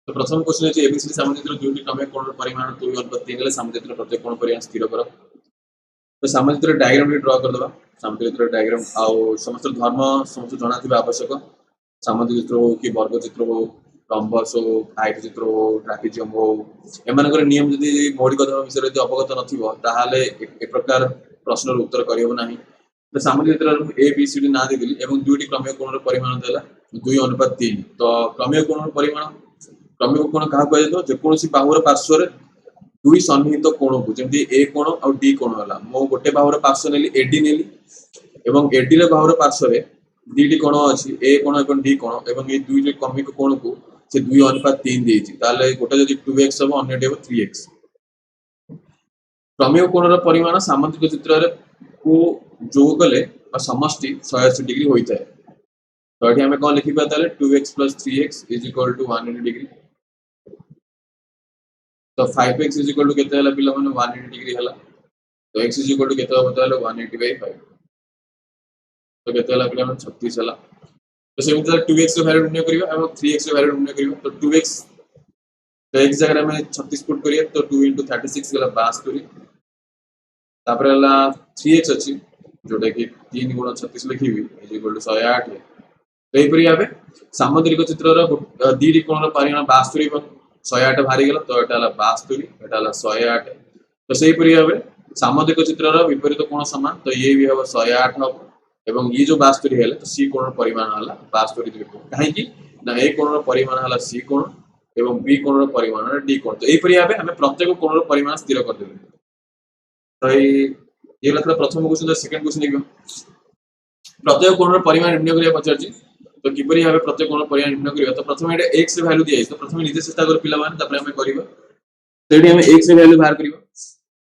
तो प्रथम क्वेश्चन है एबीसीडी सामंजस्य दुईटी क्रमिक कोणर परिमाण 2:3 हेले सामंजस्य प्रत्येक कोण परिमाण स्थिर कर। तो सामंजस्य डायग्राम ड्रा कर दबा। सामंजस्य डायग्राम आउ समस्त धर्म समस्त जना थिबा आवश्यक। सामंजस्य चित्र हो कि वर्ग चित्र हो, रम्बस हो, आयत चित्र हो, ट्रापेजियम हो, एमानकर नियम जदि मौलिक धर्म विषय जदि अवगत नथिबो ताहाले ए प्रकार प्रश्नर उत्तर करियो नाही। तो सामंजस्य चित्र ए बी सी डी ना देली एवं दुईटी क्रमिक कोणर परिमाण देला 2:3। तो क्रमिक कोणर परिमाण क्रमिक कोण क्या कहतो जेकोसी बाहुर पार्श्व दुई सन्निहित कोण को जमी ए कोण और डी कोण है मो गोटे बाहुर पार्श्व नेली एडी नेली एवं एडी रे बाहुर पार्श्व दीटी कोण अच्छी ए कोण और डी कोण एवं ये दुई क्रमिक कोण को से 2:3 देछि ताले गोटे जदि 2x हम अन्य देबो 3x। क्रमिक कोणर परिमाण सामंजस्य चित्र को जोग कले समष्टि 180 डिग्री होता है। तो ये आम कौन लिखा 2x + 3x = 180 डिग्री। तो 5x = केते हला पिला माने 180 डिग्री हला। तो x = केते होबो ताले 180/5। तो केते हला पिला माने 36 हला। तो सेमिति 2x रो वैल्यू निर्णय करियो एवं 3x रो वैल्यू निर्णय करियो। तो 2x तो x जगह में 36 पुट करियो तो 2 * 36 गला 72। तापर हला 3x अछि जोटा कि 3 * 36 लिखिबी = 108। तो एपरि आबे सामुद्रिक चित्र रो दीटी कोण परिमाण 72 108 बाहरी गला। तो एटा हला 72 एटा हला 108। तो सेही परि भाबे सामुद्रिक चित्र रो विपरीत कोण समान। तो ये भी हबो 108 हबो एवं ये जो 72 हेले तो सी कोण परिमाण हला 72 दिबे। काहे कि ना ए कोण परिमाण हला सी कोण एवं बी कोण परिमाण डी कोण। तो एपरि भाबे हमें प्रत्येक कोण परिमाण स्थिर कर देबे। तो ये लखला प्रथम क्वेश्चन। सेकंड क्वेश्चन देखियो प्रत्येक कोण परिमाण निर्णय करिया पचारछि। तो किपरि भाबे प्रत्येक कोण परिमाण निर्णय करिया। तो प्रथम एटा x रे वैल्यू दिया तो प्रथम निजे चेष्टा कर पिला माने तापर हमें करिबा। तो एटी हमें x रे वैल्यू बाहर करिबा।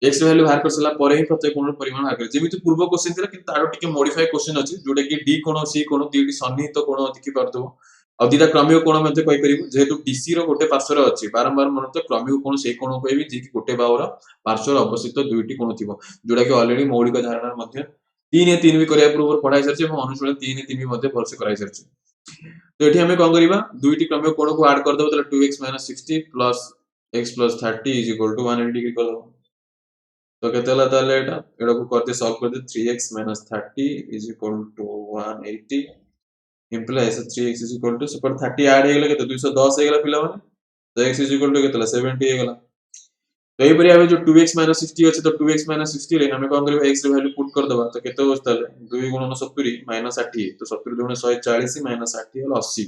x रे वैल्यू बाहर कर सला परे ही प्रत्येक कोण परिमाण बाहर करिबा। जेमिति पूर्व क्वेश्चन थिला कि तारो टिके मॉडिफाई क्वेश्चन अछि जोटा कि d कोण c कोण दीटी सन्निहित कोण देखि परदो और दीटा क्रमिक कोण मध्ये कहि परिबो। जेहेतु डीसी रो गोटे पार्श्व अछि बारंबार मन तो क्रमिक कोण से कोण कहबी जे कि गोटे बाहुर पार्श्व अवस्थित दुईटी कोण थिबो जोटा कि ऑलरेडी मौलिक धारणा मध्ये 3 या 3 भी करिया पूर्व पढ़ाई सरछि एवं अनुशीलन 3 या 3 भी मध्ये भलसे कराई सरछि। तो एठी हमें कोन करिबा दुईटी क्रमिक कोण को ऐड कर देबो तले 2x - 60 + x + 30 = 180 डिग्री कर दो। तो केते हला ताले एटा एडा को करते सॉल्व कर दे 3x - 30 = 180 implies 3x = सुपर 30 ऐड हे गेला केते 210 हे गेला पिला माने। तो x = केते हला 70 हे गेला। तो एई परि आबे जो 2x - 60 अछि तो 2x - 60 रे हमें कोन करिबा x रे वैल्यू पुट कर देबा। तो केते होस ताले 2 × 70 - 60 तो 70 * 140 - 60 हला 80।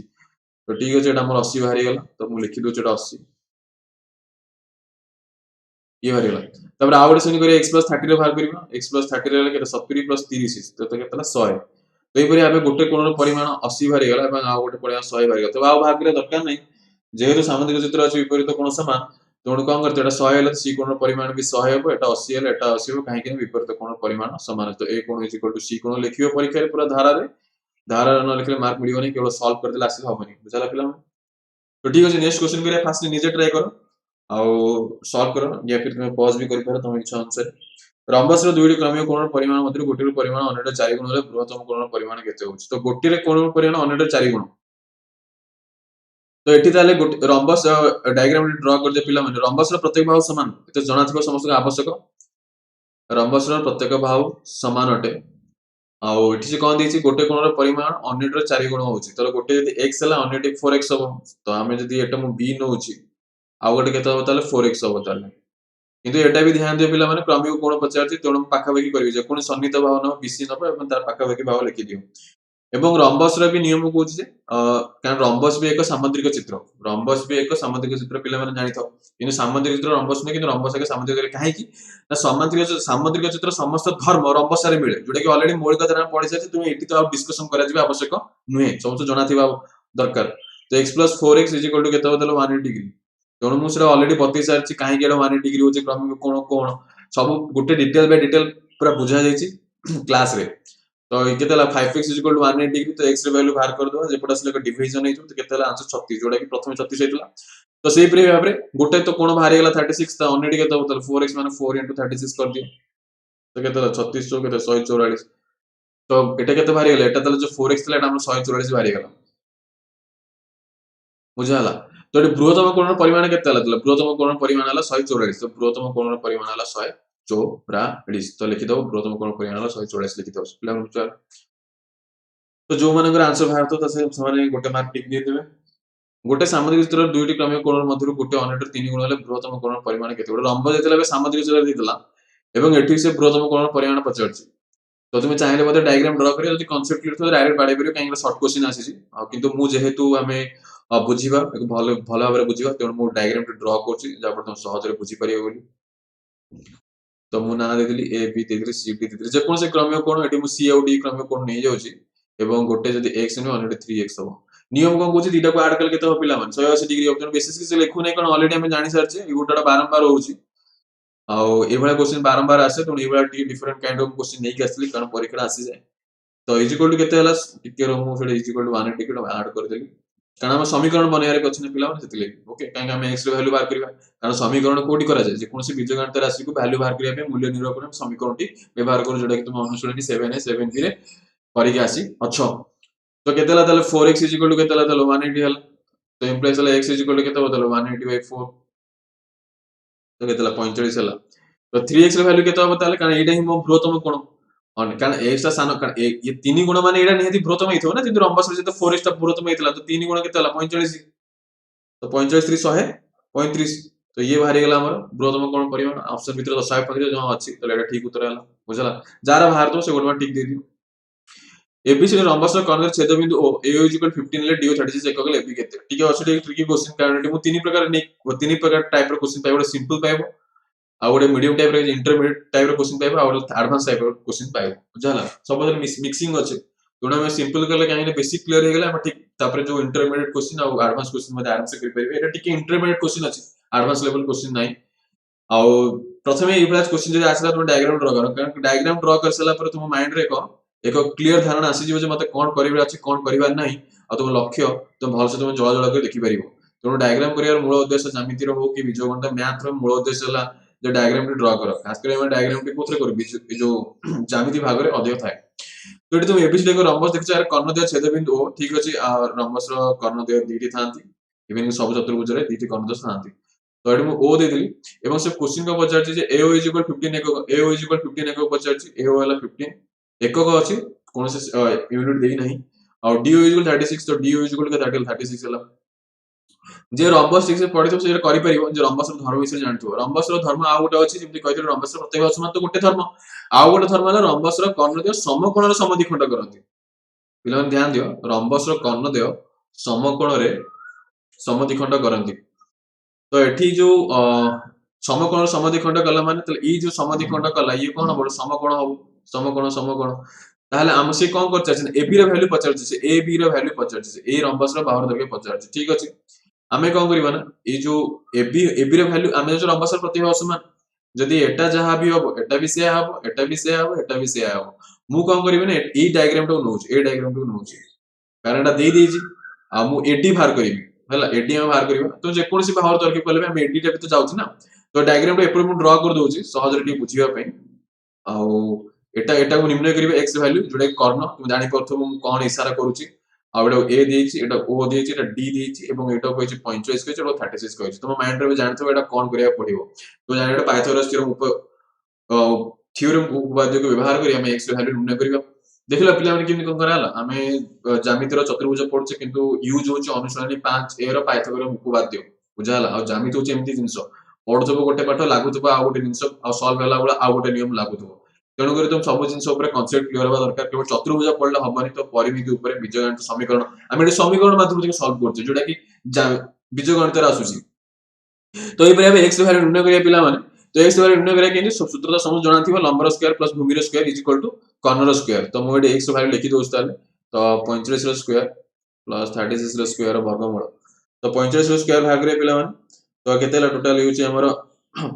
तो ठीक अछि एटा हमर 80 बाहरी गेला। तो मु लिखि दउ एटा 80 ये बाहरी गेला। तापर आ गोटे सेनी करिया x + 30 रे बाहर करिबा। x + 30 रे केते 70 + 30 तो केते हला 100। तो एई परि आबे गोटे कोणर परिमाण 80 बाहरी गेला एवं आ गोटे परिमाण 100 बाहरी गेला। तो आ बाहर करिया दरकार नै जेहेतु सामुद्रिक चित्र अछि विपरीत कोण समान तो कोन करते एटा 100 हेले c कोण परिमाण भी 100 हेबो एटा 80 हेले एटा 80 हेबो काहे कि विपरीत कोण परिमाण समान। तो a कोण = c कोण लिखियो परीक्षा रे पूरा धारा रे धारा न लिखले मार्क मिलियो नै केवल सॉल्व कर देला आसी होबनी बुझाला पिला। तो ठीक अछि नेक्स्ट क्वेश्चन करिया फास्ट निजे ट्राई करो आउ सॉल्व करो या फिर तुम पॉज भी करि पारो तुम इच्छा अनुसार। रम्बस रो दुईटी क्रमिक कोण परिमाण मध्ये गोटे परिमाण अन्यटा 4 गुण रे बृहत्तम कोण परिमाण केते होछि। तो गोटे रे कोण परिमाण अन्यटा 4 गुण। तो एठी ताले गोटे रम्बस डायग्राम ड्रा कर दे पिला माने रम्बस रो प्रत्येक बाहु समान एते जଣା थिबो समस्त आवश्यक। रम्बस रो प्रत्येक बाहु समान अटे आउ एठी से कोन देछि गोटे कोणर परिमाण अन्यटर 4 गुण होछि। तो गोटे यदि x हला अन्यटी 4x हबो। तो हमें जदि एटा मु b नउछि आ गोटे केते हबो ताले 4x हबो ताले। किंतु एटा भी ध्यान दियो पिला माने क्रमिक कोण पचारछि तेणु पाखा पाखी करबी जे कोन सन्निहित बाहु न BC नबो एवं तार पाखा पाखी बाहु लिखि दियो। एवं रम्बस रो भी नियम कहउछि जे कारण रम्बस भी एक सामुद्रिक चित्र। रम्बस भी एक सामुद्रिक चित्र पिला माने जानि थो किंतु सामुद्रिक चित्र रम्बस नै किंतु रम्बस एक सामुद्रिक चित्र काहे कि ना सामुद्रिक चित्र समस्त धर्म रम्बस रे मिले जोटा कि ऑलरेडी मौलिक धारणा पढि साथि तुम एठी तो डिस्कशन करा जिबा आवश्यक नुहे समस्त जଣା थिबा दरकार। तो x + 4x = केते होतलो 180 डिग्री। तेणु मु सेटा ऑलरेडी बतै सारछि काहे कि एटा 180 डिग्री होछि क्रमिक कोण कोण सब गोटे डिटेल बाय डिटेल पूरा बुझा जायछि क्लास रे। तो केते हला 5x = 180 डिग्री। तो x रे वैल्यू बाहर कर दो जेपटा से डिवीजन हेतु तो केते हला आंसर 36 जोटा कि प्रथम 36 हेतला। तो सेही परि भाबरे गोटे तो कोण बाहर गेला 36 तो अन्यटी केते होतल 4x माने 4 * 36 कर दियो। तो केते हला 36 चौ केते 144। तो एटा केते बाहर गेला एटा तले जो 4x थला एटा हम 144 बाहर गेला बुझा हला। तो ये बृहत्तम कोणर परिमाण केते हला बृहत्तम कोणर परिमाण हला 144 तो बृहत्तम कोणर परिमाण हला 144 तो लिखि दो बृहत्तम कोणर परिमाण हला 144 लिखि दो पिला बुझार तो जो मानकर आंसर बाहर तो से समान गोटे मार्क टिक दिए देबे गोटे सामुद्रिक चित्र दुईटी क्रमिक कोण मध्यरु गोटे अन्यटर 3 गुण हेले बृहत्तम कोण परिमाण केते गोटे रंभ जेतले सामुद्रिक चित्र दितला एवं एठी से बृहत्तम कोण परिमाण पचारछि तो तुम चाहिए बोधे डायग्राम ड्रा करियो जदि कांसेप्ट क्लियर तो डायरेक्ट बाडे करियो काहे शॉर्ट क्वेश्चन आसीछि किंतु मु जेहेतु हमें बुझिबा भलो भलो भाबरे बुझिबा तेणु मु डायग्राम ड्रा करछि जा पर तुम सहज रे बुझि परियो बोली तो मु ना देदिली ए बी देदिली सी डी देदिली जे कोन से क्रमिक कोण एठी मु सी और डी क्रमिक कोण नै जाउछि एवं गोटे जदि x ने अन्यटे 3x हो नियम कोन कहूछि दीटा को ऐड करके केते हो पिला मन 180 डिग्री ऑप्शन बेसिस से लिखु नै कोन ऑलरेडी हम जानि सारछे ई गोटाटा बारंबार होउछि आ ए भला क्वेश्चन बारंबार आसे तो ए भला T different kind of question नै के आसली कारण परीक्षा आसी जाय तो इज इक्वल टू केते हला टिके रो मु सेडे इज इक्वल टू 180 को ऐड कर देली कारण हम समीकरण बनायारे क्वेश्चन पिला मन सेतिले ओके काहे हम x रो वैल्यू बाहर करबा कारण समीकरण कोडी करा जाय जे कोनसी बीजगणित राशि को वैल्यू बाहर करिया पे मूल्य निरूपण हम समीकरण टी व्यवहार करू जोडा कि तुम अनुसरणी 7 है 7 रे करिके आसी अच्छा तो केते हला ताले 4x इज इक्वल टू केते हला ताले 180 हला तो इंप्लाइज हला x इज इक्वल टू केते बदलो 180 by 4 तो केते हला 45 हला तो 3x रो वैल्यू केते हो ताले कारण एटा ही मो बृहत्तम कोण कारण x ता सान कारण ये तीन गुण माने एटा निहाती बृहत्तम हिथो ना जेतु रंबस रे जेतु 4x ता बृहत्तम हितला तो 3 गुण केते हला 45 तो 45 3 100 35 तो ये बाहरी गेला हमर बृहत्तम कोण परिमाण ऑप्शन भीतर 135 जो अछि तो एटा ठीक उत्तर हला बुझला जारा बाहर तो से गोटवा ठीक दे दियो एबीसी रंबस कर्णर छेद बिंदु ओ ए इज इक्वल 15 ले डी 36 एकक ले एबी केते ठीक है अछि ट्रिकी क्वेश्चन कारण एटी मु तीन प्रकार नै तीन प्रकार टाइप रो क्वेश्चन पाइबो सिंपल पाइबो आ गोटे मीडियम टाइप रो इंटरमीडिएट टाइप रो क्वेश्चन पाइबो आ गोटे एडवांस टाइप रो क्वेश्चन पाइबो बुझला सब बदल मिक्सिंग अछि जोना में सिंपल करले काहे बेसिक क्लियर हे गेला हम ठीक तापर जो इंटरमीडिएट क्वेश्चन आ एडवांस क्वेश्चन मध्ये आराम से कर परिबे एटा ठीक इंटरमीडिएट क्वेश्चन अछि एडवांस लेवल क्वेश्चन नै आ प्रथमे ई क्लास क्वेश्चन जे आसला तुम डायग्राम ड्रा करो कारण डायग्राम ड्रा कर सला पर तुम माइंड रे एक क्लियर धारणा आसी जीव जे मते कोन करिवे अछि कोन करिवार नै आ तुम लक्ष्य तुम भल से तुम जळ जळ कर देखि परिबो तुम डायग्राम करियार मूल उद्देश्य ज्यामिति रो हो कि बीजगणित मैथ रो मूल उद्देश्य हला जे डायग्राम ड्रा करो खास कर हम डायग्राम टी कोथरे करू जो ज्यामिति भाग रे अधिक थाए तो एटी तुम एबीसी को रंबस देखछ यार कर्णद्वय छेद बिंदु ओ ठीक अछि आ रंबस रो कर्णद्वय दीटी थांती इवन सब चतुर्भुज रे दीटी कर्णद्वय थांती तो एटी मु ओ दे देली एवं से क्वेश्चन को पचारछि जे AO इज इक्वल 15 एकक AO इज इक्वल 15 एकक पचारछि AO वाला 15 एकक अछि कोन से यूनिट देई नहीं और DO इज इक्वल 36 तो DO इज इक्वल 36 हला जे रंबस ठीक से पढितो से करि परिबो जे रंबस रो धर्म विषय जानथो रंबस रो धर्म आ गोटे अछि जेमति कहितो रंबस रो प्रत्येक असमान तो गोटे धर्म आ गोटे धर्म हला रंबस रो कर्णद्वय समकोण रो समद्विखंड करंती पिला ध्यान दियो रंबस रो कर्णद्वय समकोण रे समद्विखंड करंती तो एठी जो समकोण समद्विखंड कला माने तले ई जो समद्विखंड कला ये कोन बड समकोण हो समकोण ताहले हम से कोन कर चाहछन एबी रो वैल्यू पचार छै एबी रो वैल्यू पचार छै ए रंबस रो बाहुर दर्घ्य पचार छै ठीक अछि आमे कोन करबा ना ए जो एबी रो वैल्यू आमे जो रंबस रो प्रतिभा असमान जदि एटा जहा भी हो एटा भी से हबो एटा भी से हबो एटा भी से हबो मु कोन करबे ना ए डायग्राम तो नोच ए डायग्राम तो नोच कारण एटा दे देजी आ मु एडी बाहर करबी हला एडी हम बाहर करबा तो जे कोनसी बाहुर दर्घ्य पले हम एडी टा भी तो जाउछि ना तो डायग्राम रे एपर मु ड्रा कर दोछि सहज रे टी बुझिबा पई आ एटा एटा को निर्णय करिवे x वैल्यू जोडे कर्ण तुम जानि परथो मु कोन इशारा करूछि आ एटा a देछि एटा o देछि एटा d देछि एवं एटा कहै छै 45 कहै छै एटा 36 कहै छै तुम माइंड रे जानथो एटा कोन करिया पड़िबो तो जानि एटा पाइथागोरस थ्योरम उपपाद्य को व्यवहार करी हम x वैल्यू निर्णय करिबा देखला पिला माने किन कोन कराला हमें ज्यामिति रो चतुर्भुज पढछे किंतु यूज होछि अनुसरणी 5 a रो पाइथागोरस उपपाद्य बुझाला आ ज्यामिति होछि एम्ति जिंस पढथबो गोटे पाठ लागुथबो आ गोटे जिंस आ सॉल्व होला बला आ गोटे नियम लागुथबो तेणु करी तुम सब जिंस ऊपर कांसेप्ट क्लियर होबा दरकार केवल चतुर्भुज पढले हबनी तो परिमिति ऊपर बीजगणित समीकरण हम एटी समीकरण माध्यम से सॉल्व करछे जोटा कि बीजगणित रा आसुची तो ए परे x वैल्यू निर्णय करिया पिला माने तो x वैल्यू निर्णय करिया केनी सूत्र तो समझ जଣା थिबो लंबर स्क्वायर प्लस भूमि स्क्वायर इज इक्वल टू कर्णर स्क्वायर तो मो एटी x वैल्यू लिखि दोस ताले तो 45 रो स्क्वायर प्लस 36 रो स्क्वायर वर्गमूल तो 45 रो स्क्वायर भाग रे पिला माने तो केतेला टोटल होची हमर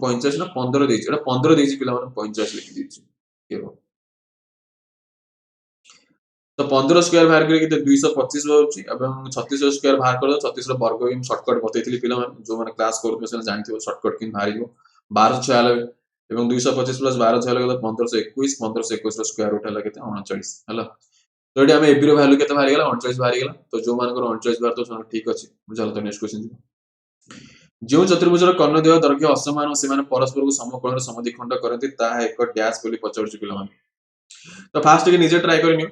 50 ना 15 देछि एटा 15 देछि पिला माने 50 लिखि दिछि केबो तो 15 स्क्वायर बाहर करके 225 होउची एवं 36 स्क्वायर बाहर कर 36 रो वर्ग हम शॉर्टकट बतैथिली पिला माने जो माने क्लास करथबे से जानथिबो शॉर्टकट किन बाहरिबो 1296 एवं 225 प्लस 1296 गला 1521 1521 रो स्क्वायर रूट हला केते 39 हला तो एटी हम एबी रो वैल्यू केते बाहर गेला 39 बाहर गेला तो जो मानकर 39 बाहर तो ठीक अछि बुझाल तो नेक्स्ट क्वेश्चन जो चतुर्भुजर कर्णदेह दैर्घ्य असमान और सेमाने परस्पर को समकोणर समद्विखंड करती ताहा एक डैश बोली पचारुछु पिलामाने। तो फास्ट के निजे ट्राई करनियो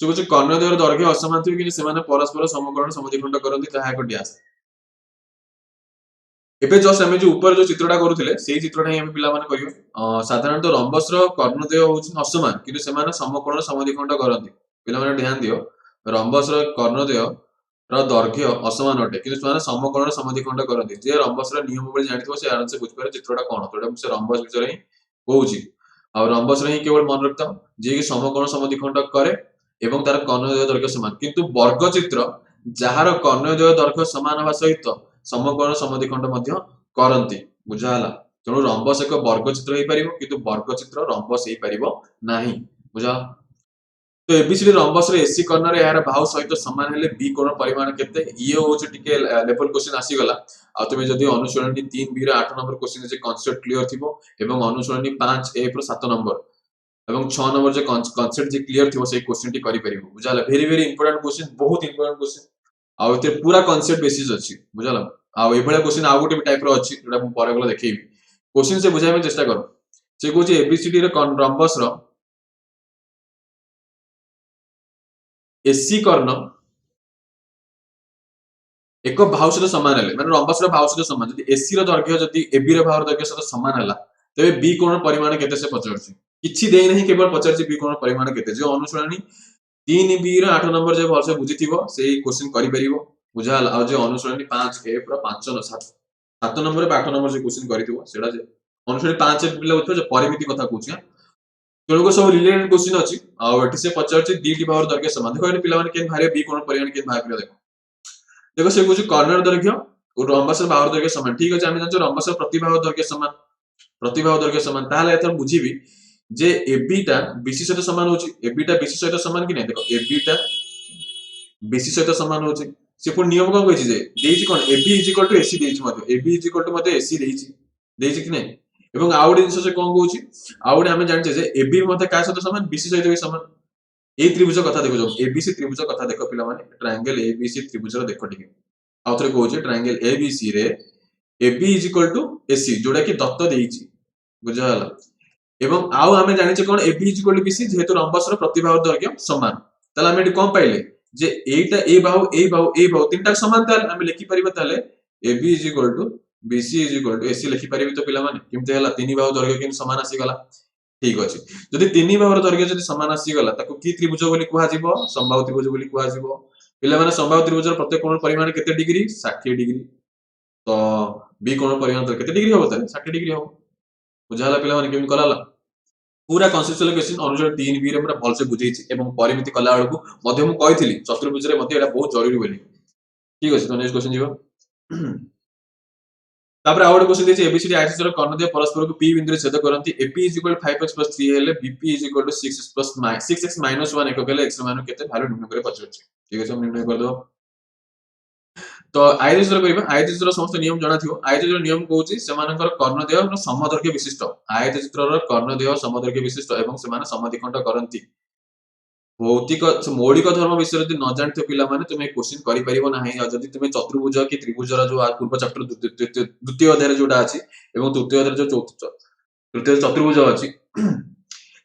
जो कुछ कर्णदेहर दैर्घ्य असमान थिबे कि सेमाने परस्पर समकोणर समद्विखंड करती ताहा एक डैश। एबे जस्ट आमे जो ऊपर जो चित्रटा करूथिले सेही चित्रटा ही आमे पिला माने करियो साधारणतः रंबस रो कर्णदेह होउछि असमान किंतु सेमाने समकोणर समद्विखंड करती। पिला माने ध्यान दियो रंबस रो कर्णदेह ର ଦୈର୍ଘ୍ୟ ଅସମାନ ଅଟେ କିନ୍ତୁ ସେମାନେ ସମକୋଣର ସମଦ୍ୱିଖଣ୍ଡ କରନ୍ତି ଯେ ରମ୍ବସର ନିୟମ ଭଳି ଜାଣିଥିବ ସେ ଆରାମସେ ବୁଝିପାରେ ଚିତ୍ରଟା କଣ ତ ଏଟା ମୁଁ ସେ ରମ୍ବସ ବିଷୟରେ ହିଁ କହୁଛି ଆଉ ରମ୍ବସରେ ହିଁ କେବଳ ମନେ ରଖିଥାଅ ଯିଏ କି ସମକୋଣ ସମଦ୍ୱିଖଣ୍ଡ କରେ ଏବଂ ତାର କର୍ଣ୍ଣଦେହ ଦୈର୍ଘ୍ୟ ସମାନ କିନ୍ତୁ ବର୍ଗ ଚିତ୍ର ଯାହାର କର୍ଣ୍ଣଦେହ ଦୈର୍ଘ୍ୟ ସମାନ ହେବା ସହିତ ସମକୋଣ ସମଦ୍ୱିଖଣ୍ଡ ମଧ୍ୟ କରନ୍ତି ବୁଝା ହେଲା ତେଣୁ ରମ୍ବସ ଏକ ବର୍ଗ ଚିତ୍ର ହେଇପାରିବ କିନ୍ତୁ ବର୍ଗ ଚିତ୍ର ରମ୍ବସ ହେଇପାରିବ ନାହିଁ ବୁଝା तो एबीसीडी रंबस रे एसी कर्णर यार बाहु सहित समान हेले बी कोण परिमाण केते ये होचे टिके लेवल क्वेश्चन आसी गला आ तुमे जदी अनुसरणी 3 बी रे 8 नंबर क्वेश्चन जे कांसेप्ट क्लियर थिबो एवं अनुसरणी 5 ए pro 7 नंबर एवं 6 नंबर जे कांसेप्ट जे क्लियर थिबो से क्वेश्चन टी करि परिबो बुझाला वेरी वेरी इंपोर्टेंट क्वेश्चन बहुत इंपोर्टेंट क्वेश्चन आ एते पूरा कांसेप्ट बेसिस अछि बुझाला आ एभला क्वेश्चन आ गोटे टाइप रो अछि जेटा मु परे गला देखैबी क्वेश्चन से बुझाय में चेष्टा करो से कहूची एबीसीडी रे रंबस रो एसी कर्ण एक बाहु सहित समान हेले माने रंबस रो बाहु सहित समान जदि एसी रो दैर्घ्य जदि एबी रो बाहु दैर्घ्य सहित समान हला तबे बी कोण परिमाण केते से पचारछि किछि देई नहीं केवल पचारछि बी कोण परिमाण केते जो अनुसरणी 3 बी रो 8 नंबर जे भलसे बुझिथिबो सेही क्वेश्चन करि परिबो बुझाल आ जे अनुसरणी 5 ए pro 5 न 7 नंबर 8 नंबर जे क्वेश्चन करिथिबो सेडा जे अनुसरणी 5 पिला उठो जे परिमिति कथा कहूछि तेणुक सब रिलेटेड क्वेश्चन अच्छी आठ से पचार दीटी बाहर दैर्घ्य समान देखो पिला के भारे बी कोण परिमाण के बाहर कर देखो देखो से कुछ कर्णर दैर्घ्य और रंबस बाहर दैर्घ्य समान ठीक अछि आमे जानछो रंबस प्रतिबाहु दैर्घ्य समान ताहले एथर बुझिबी जे एबी टा बीसी सहित समान होछि एबी टा बीसी सहित समान कि नै देखो एबी टा बीसी सहित समान होछि से पुन नियम कोन कहै छै जे देछि कोन एबी एसी देछि मते एबी मते एसी देछि कि नै एवं आउडे जिंस से कोन कहूछि आउडे हमें जानछे जे एबी मते का सहित समान बीसी सहित भी समान ए त्रिभुज कथा देखो जो एबीसी त्रिभुज कथा देखो पिला माने ट्रायंगल एबीसी त्रिभुज रो देखो ठीक आउथरे कहूछि ट्रायंगल एबीसी रे एबी एसी जोडा कि दत्त देइछि बुझाला एवं आउ हमें जानिछे कोन एबी बीसी जेहेतु रंबस रो प्रतिबाहु दैर्घ्य समान तले हमें एटी कोन पाइले जे एटा ए बाहु तीनटा समान ताले हमें लिखि परिबा ताले एबी बीसी एसी लिखि परिबे तो पिला माने किमते हला तीन बाहु दैर्घ्य किन समान आसी गला ठीक अछि जदि तीन बाहुर दैर्घ्य जदि समान आसी गला ताको की त्रिभुज बोली कुहा जिवो समबाहु त्रिभुज बोली कुहा जिवो पिला माने समबाहु त्रिभुजर प्रत्येक कोण परिमाण केते डिग्री 60 डिग्री तो बी कोण परिमाण तो केते डिग्री होबो ताले 60 डिग्री होबो बुझाला पिला माने केमि कलाला पूरा कन्सेप्चुअल क्वेश्चन अनुसार 3 बी रे हमरा भल से बुझेछि एवं परिमिति कला बेलकु मध्ये मु कहिथिली चतुर्भुज रे मध्ये एटा बहुत जरूरी बोली ठीक अछि तो नेक्स्ट क्वेश्चन जिवो तापर आउट क्वेश्चन देछि एबीसीडी एक्सिस रो कर्णदेह परस्पर को पी बिंदु रे छेद करंती एपी 5x + 3 हेले बीपी 6x 1 एक केले x मान केते वैल्यू निर्णय करे पछरछि ठीक अछि हम निर्णय कर दो तो आयताचित्र करिबा आयताचित्र समस्त नियम जाना थियो आयताचित्र नियम कहूछि सेमानकर कर्णदेह रो समदैर्घ्य विशिष्ट आयताचित्र रो कर्णदेह समदैर्घ्य विशिष्ट एवं सेमाने समद्विखंड करंती भौतिक मौलिक धर्म विषय जदि न जानते पिला माने तुमे क्वेश्चन करि परिबो नाही आ जदि तुमे चतुर्भुज कि त्रिभुज रो जो पूर्व चैप्टर द्वितीय अध्याय रे जोडा अछि एवं तृतीय अध्याय जो तृतीय चतुर्भुज अछि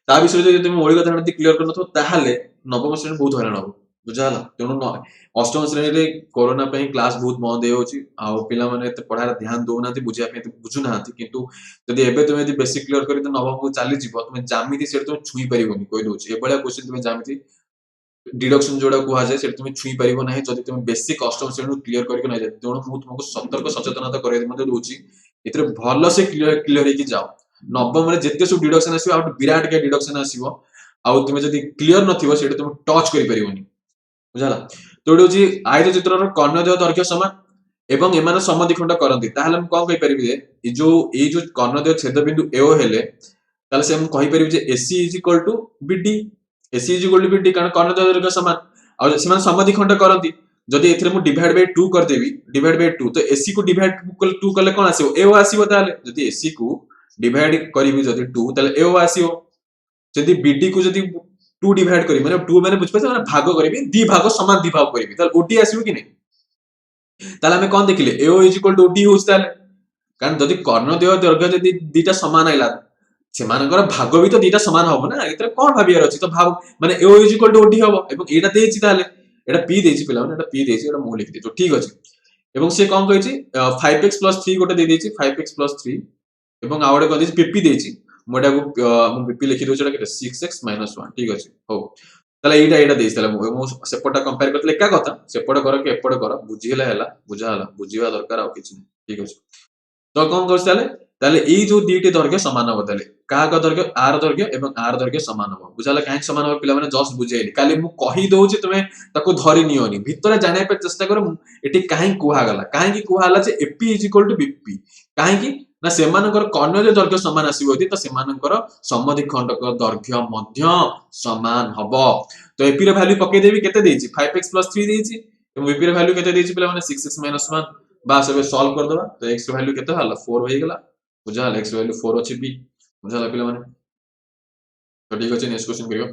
ता विषय जदि तुमे मौलिक धारणा क्लियर करन तो ताहाले नवम श्रेणी बहुत हैरान हो बुझाला तेनु अष्टम श्रेणी रे कोरोना पे क्लास बहुत बंद हे होछि आ पिला माने एते पढार ध्यान दो नाति बुझिया पे बुझु नाति किंतु जदि एबे तुमे जदि बेसिक क्लियर करि तो नवम को चाली जिवो तुमे जामिति सेट तुमे छुई परिबोनी कोइ दोछि एबळा क्वेश्चन तुमे जामिति डिडक्शन जोडा कुहा जाय सेट तुमे छुई परिबो नाही जदि तुमे बेसिक अष्टम श्रेणी क्लियर करके नै जाय तेनु मु तुमको सतर्क सचेतनता करे मध्ये दोछि एतरे भलो से क्लियर हे कि जाओ नवम रे जेते सु डिडक्शन आसीबो आ विराट के डिडक्शन आसीबो आ तुमे जदि क्लियर नथिबो सेट तुमे टच करि परिबोनी बुझाला तो एडो जी आयत चित्रर कर्णदेह दैर्घ्य समान एवं एमाने समद्विखंड करंती ताहले हम कोन कहि परिबि जे ए जो कर्णदेह छेद बिंदु ए हेले ताले से हम कहि परिबि जे AC BD AC BD कारण कर्णदेह दैर्घ्य समान आ सेमान समद्विखंड करंती जदि एथरे मु डिवाइड बाय 2 कर देबी डिवाइड बाय 2 तो AC को डिवाइड 2 करले कोन आसीबो AO आसीबो ताले जदि AC को डिवाइड करिबि जदि 2 ताले AO आसीबो जदि BD को जदि 2 डिवाइड करी माने 2 माने बुझ पाछे माने भाग करिबि दी भाग समान दी भाग करिबि ताले OD आसीबो कि नै ताले हमें कोन देखिले AO OD होस ताले कारण जदि कर्णद्वय दैर्घ्य जदि दीटा समान आइला सेमानकर भाग भी तो दीटा समान हबो ना एतरे कोन भाबियार अछि तो भाग माने ए इज इक्वल टू ओडी हबो एवं एटा देछि ताले एटा पी देछि पिला माने एटा पी देछि एटा मो लिखि देछि तो ठीक अछि एवं से कोन कहिछि 5x + 3 गोटे दे देछि 5x + 3 एवं आवडे कह देछि पीपी देछि मोटा को मु पीपी लिखि दोछि एटा केते 6x - 1 ठीक अछि हो ताले एटा देछि ताले मु सेपटा कंपेयर करतले एका कथा सेपटा कर के एपटा कर बुझिला बुझा हला बुझिवा दरकार आ किछि ठीक अछि तो कौन कर ताले ताले ई जो दीटी दैर्घ्य समान हो ताले का दैर्घ्य आर दैर्घ्य एवं आर दैर्घ्य समान हो बुझाला काहे समान हो पिला माने जस्ट बुझेली काली मु कहि दोछि तमे ताको धरि नियोनी भितरे जाने पे चेष्टा करो एटी काहे कुहा गला काहे की कुहा हला जे एपी = बीपी काहे की ना सेमानकर कर्णज दैर्घ्य समान आसीबो दी तो सेमानकर समधि खंडक दैर्घ्य मध्य समान हबो तो एपी रे वैल्यू पके देबी केते देछि 5x + 3 देछि एवं बीपी रे वैल्यू केते देछि पिला माने 6x - 1 बास एबे सॉल्व कर दबा तो x वैल्यू केते हला 4 होई गेला बुझा हला x वैल्यू 4 अछि b बुझा हला पिला माने तो ठीक अछि नेक्स्ट क्वेश्चन करियो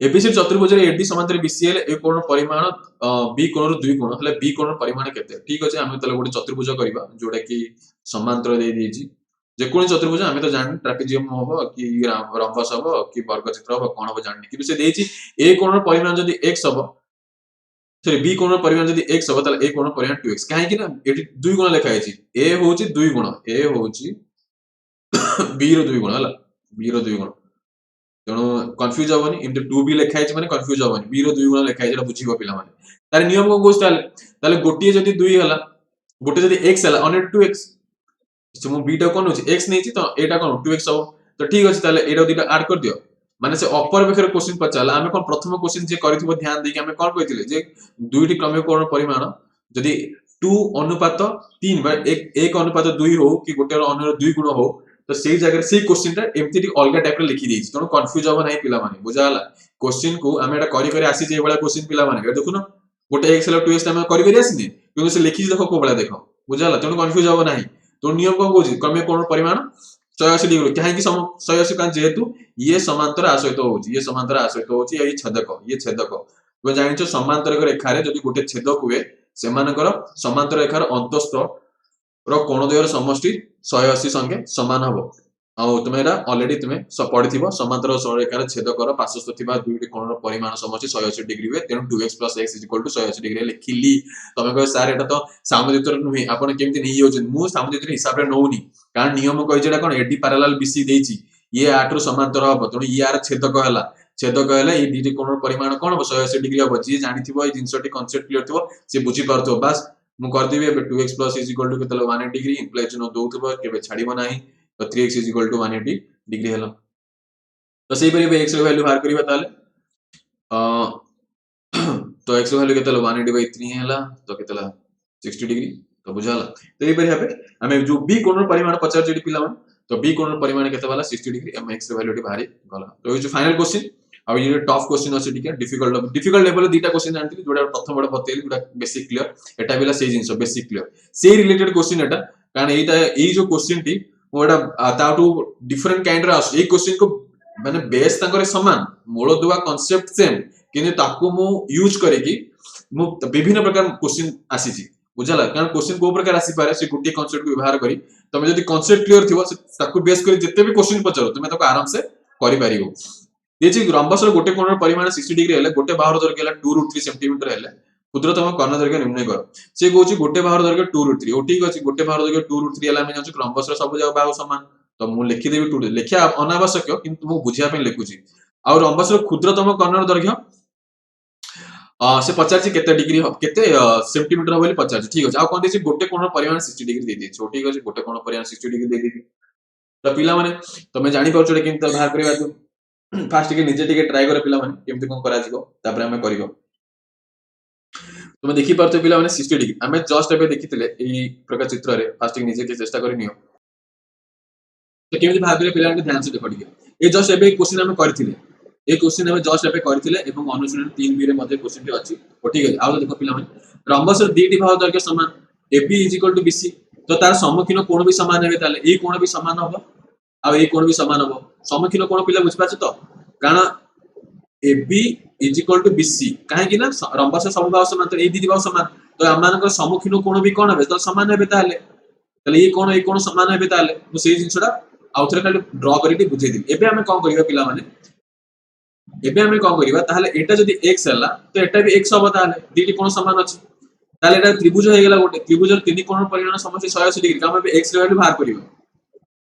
एबीसी चतुर्भुज रे एडी समांतर बीसी हेले ए कोण परिमाण बी कोण रो दुई कोण हेले बी कोण परिमाण केते ठीक अछि हम तले गोटे चतुर्भुज करिबा जोडा कि समांतर दे देछि जे कोन चतुर्भुज हम तो जान ट्रापेजियम होबो कि रम्बस होबो कि वर्गचित्र होबो कोन होबो जानि कि से देछि ए कोण रो परिमाण जदि x होबो सॉरी बी कोण परिमाण जदि x होबो ताले a कोण परिमाण 2x काहे कि ना एटी दुई गुण लेखा आइछि a होछि दुई गुण a होछि b रो दुई गुण हला b रो दुई गुण तेणु कन्फ्यूज हबनी इनटू 2 b लेखा आइछि माने कन्फ्यूज हबनी b रो दुई गुण लेखा आइछि एटा बुझिबो पिला माने तार नियम को कोस ताले ताले गोटिए जदि 2 हला गोटे जदि x हला अन 2x से मु b टा कोन होछि x नेछि तो एटा कोन 2x हबो तो ठीक अछि ताले एटा दुटा ऐड कर दियो माने से अपर बेखर क्वेश्चन पचाला हमें कोन प्रथम क्वेश्चन जे करिथिबो ध्यान देकी हमें कोन कहिथिले जे दुईटी क्रमिक कोण परिमाण जदि 2 अनुपात 3 बा 1 अनुपात 2 हो कि गोटे अन्य 2 गुण हो तो सेही जगह से क्वेश्चन टा एमती अलग टाइप रे लिखि देछि तनो कंफ्यूज हो नाही पिला माने बुझाला क्वेश्चन को हमें एटा करि करि आसी जे बळा क्वेश्चन पिला माने देखु न गोटे x ला 2x हमें करि करि आसीनी क्योंकि से लिखि देखो को बळा देखो बुझाला तनो कंफ्यूज हो नाही तो नियम कोन कहूछि क्रमिक कोण परिमाण 180 डिग्री काहे कि 180 का जेहेतु ये समांतर आसयित होउछि ये समांतर आसयित होउछि ये छेदक तो जानिछो समांतर रेखा रे जदि गोटे छेदक हुए सेमानकर समांतर रेखार अंतस्थ रो कोणद्वयर समष्टि 180 संगे समान हबो आ तुमे एटा ऑलरेडी तुमे पढिथिबो समांतर रेखार छेदकर पार्श्वस्थ थिबा दुईटी कोणर परिमाण समष्टि 180 डिग्री हुए तेनु 2x + x = 180 डिग्री लिखिली तमे कह सर एटा तो सामद्रित्र नुहे आपण केमति नै होजन मु सामद्रित्र हिसाब रे नौनी कारण नियम कहि जेडा कोन एडी पैरेलल बीसी देछि ये 8 रो समांतर हबो तेनु यार छेदक हला छेदक हेले ए दुईटी कोणर परिमाण कोन हबो 180 डिग्री हबो जे जानिथिबो ए जिंसटी कांसेप्ट क्लियर थिबो से बुझी पारथो बस मु कर देबी एबे 2x + = केतले 180 डिग्री इम्प्लाइज नो दोउथबो केबे छाडीबो नाही तो 3x = 180 डिग्री हला तो सेही परि x रो वैल्यू बाहर करिबा ताले तो x रो वैल्यू केतले 180/3 हला तो केतला 60 डिग्री तो बुझाला तो एही परि हबे हमें जो b कोणर परिमाण 50 जेडी पिला मन तो b कोणर परिमाण केते वाला 60 डिग्री हम x रो वैल्यू टी बाहरी गला तो ये जो फाइनल क्वेश्चन अब ये टफ क्वेश्चन अछि ठीक है डिफिकल्ट लेवल दीटा क्वेश्चन जानथिली जोडा प्रथम बड बतेली जोडा बेसिक क्लियर एटा बिला सेही जिंस बेसिक क्लियर से रिलेटेड क्वेश्चन एटा कारण एटा एई जो क्वेश्चन टी ओडा ताटू डिफरेंट काइंड रा ए क्वेश्चन को माने बेस तांकर समान मूल दुआ कांसेप्ट सेम किने ताकू मु यूज करे कि मु विभिन्न प्रकार क्वेश्चन आसी छी बुझला कारण क्वेश्चन को प्रकार आसी पारे से गुटी कांसेप्ट को व्यवहार करी तमे जदी कांसेप्ट क्लियर थिबो ताकू बेस करी जत्ते भी क्वेश्चन पचारो तुमे ताको आराम से करि पारिबो देछि रम्बस रो गोटे कोणर परिमाण 60 डिग्री हेले गोटे बाहुर दैर्घ्य हला 2√3 सेंटीमीटर हेले क्षुद्रतम कर्ण दैर्घ्य निर्णय कर से कहूछि गोटे बाहुर दैर्घ्य 2√3 ओ ठीक अछि गोटे बाहुर दैर्घ्य 2√3 हला हम जानछु रम्बस रो सब जगह बाहु समान तो मु लिखि देबी 2 लेखिया अनावश्यक किंतु मु बुझिया पे लिखुछि आ रम्बस रो क्षुद्रतम कर्ण दैर्घ्य से 50 केते डिग्री केते सेंटीमीटर बोली 50 ठीक अछि आ कोन देछि गोटे कोणर परिमाण 60 डिग्री दे देछि ठीक अछि गोटे कोणर परिमाण 60 डिग्री दे देबी तो पिला माने तमे जानि परछो किंतु बाहर करबा तू फास्ट के निजे टिके ट्राई करे पिला माने केमति कोन करा जिवो तापर हमें करिवो तुमे देखि परतो पिला माने 60 डिग्री हमें जस्ट एबे देखितिले एई प्रकार चित्र रे फास्ट के निजे के चेष्टा करि नियो तो केमति भाबिले पिला के ध्यान से देखो टिके ए जस्ट एबे क्वेश्चन हमें करथिले ए क्वेश्चन हमें जस्ट एबे करथिले एवं अनुशीलन 3 बी रे मध्ये क्वेश्चन टी अछि ओ ठीक है आउ देखो पिला माने रम्बस रो दीटी भाग दैर्घ्य समान AB = BC तो तार सम्मुखीन कोण भी समान हेबे ताले ए कोण भी समान होबो आ ए कोण भी समान होबो सम्मुखीन कोण पिला बुझ पाछ तो कारण AB = BC काहे कि ना रम्बस सब भाग समान तो ए दीदी भाग समान तो हमनकर सम्मुखीन कोण भी कोण हेबे तो समान हेबे ताले ताले ये कोन समान हेबे ताले मु सेही जिंसडा आउथरे खाली ड्रा करिके बुझेइ दिम एबे हमें कोन करिबा पिला माने एबे हमें कोन करिबा ताले एटा जदी x हला तो एटा भी x हबो ताले दीटी कोन समान अछि ताले एटा त्रिभुज हे गेला गोटे त्रिभुजर तीन कोण परिमाण समष्टि 180 डिग्री हम एबे x रे वैल्यू बाहर करिबा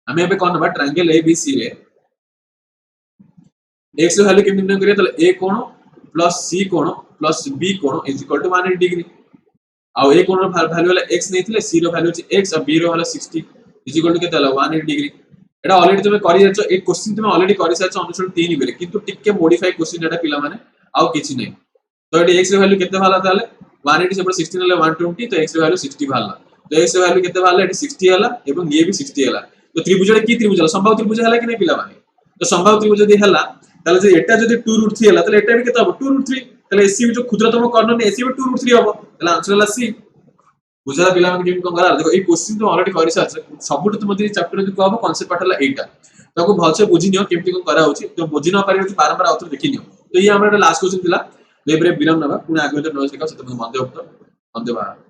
हमें एबे कोन नबा ट्रायंगल ABC रे x रे वैल्यू केमि निर्णय करिया ताले a कोण प्लस c कोण प्लस b कोण इज इक्वल टू 180 डिग्री आउ a कोण वैल्यू वाला x नैथिले c रो वैल्यू अछि x और b रो वाला 60 इज इक्वल टू केते हला 180 डिग्री एटा ऑलरेडी तुमे करि जाचो एक क्वेश्चन तुमे ऑलरेडी करि साचो अनुसार 3 बेले किंतु टिके मॉडिफाई क्वेश्चन एटा पिला माने आउ किछि नै तो एटी x रे वैल्यू केते भाला ताले 180 से 16 हले 120 तो x रे वैल्यू 60 भाला तो x रे वैल्यू केते भाला एटी 60 हला एवं ये भी 60 हला तो त्रिभुज रे की त्रिभुज हला संभाव त्रिभुज हला कि नै पिला माने तो संभाव त्रिभुज जदी हला ताले जे एटा जदी 2√3 हला ताले एटा भी केते हबो 2√3 ताले ac जो क्षुद्रतम कर्ण ने ac भी 2√3 हबो ताले आंसर हला c बुझला पिला माने केम कोन करा देखो ए क्वेश्चन तो ऑलरेडी करि साच सबुट तुम मते चैप्टर जो कहबो कांसेप्ट पाठ हला एटा ताको भलसे बुझि नियो केमति कोन करा होची तो बुझि न पारि बारंबार आउथर देखि नियो तो ये हमरा लास्ट क्वेश्चन थिला लेबरे विराम नबा पुणे आगे तो नोज देखा से तुम मन दे धन्यवाद।